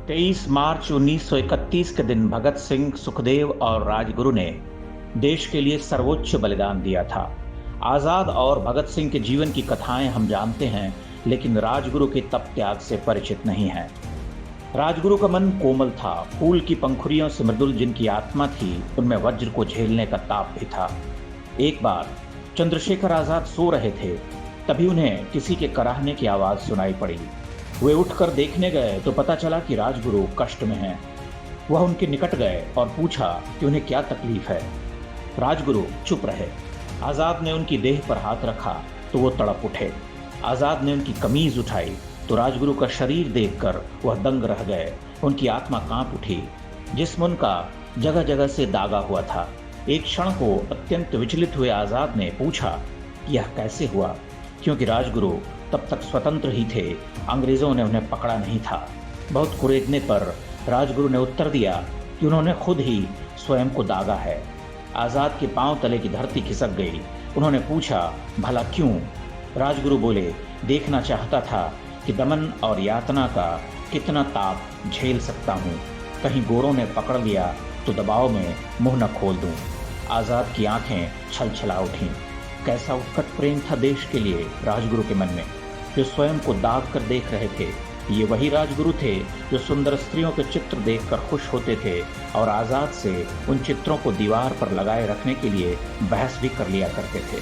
23 मार्च 1931 के दिन भगत सिंह, सुखदेव और राजगुरु ने देश के लिए सर्वोच्च बलिदान दिया था। आजाद और भगत सिंह के जीवन की कथाएं हम जानते हैं, लेकिन राजगुरु के तप त्याग से परिचित नहीं हैं। राजगुरु का मन कोमल था, फूल की पंखुड़ियों से मृदुल जिनकी आत्मा थी, उनमें वज्र को झेलने का ताप भी था। एक बार चंद्रशेखर आजाद सो रहे थे, तभी उन्हें किसी के कराहने की आवाज सुनाई पड़ी। वे उठकर देखने गए तो पता चला कि राजगुरु कष्ट में हैं। वह उनके निकट गए और पूछा कि उन्हें क्या तकलीफ है। राजगुरु चुप रहे। आजाद ने उनकी देह पर हाथ रखा तो वो तड़प उठे। आजाद ने उनकी कमीज उठाई तो राजगुरु का शरीर देखकर वह दंग रह गए। उनकी आत्मा कांप उठी। जिस्म उनका जगह जगह से दागा हुआ था। एक क्षण को अत्यंत विचलित हुए आजाद ने पूछा, यह कैसे हुआ? क्योंकि राजगुरु तब तक स्वतंत्र ही थे, अंग्रेजों ने उन्हें पकड़ा नहीं था। बहुत कुरेदने पर राजगुरु ने उत्तर दिया कि उन्होंने खुद ही स्वयं को दागा है। आजाद के पांव तले की धरती खिसक गई। उन्होंने पूछा, भला क्यों? राजगुरु बोले, देखना चाहता था कि दमन और यातना का कितना ताप झेल सकता हूँ। कहीं गोरों ने पकड़ लिया तो दबाव में मुंह न खोल दूं। आजाद की आंखें छलछला उठीं। कैसा उत्कट प्रेम था देश के लिए राजगुरु के मन में, जो स्वयं को दाग कर देख रहे थे। ये वही राजगुरु थे जो सुंदर स्त्रियों के चित्र देखकर खुश होते थे और आजाद से उन चित्रों को दीवार पर लगाए रखने के लिए बहस भी कर लिया करते थे।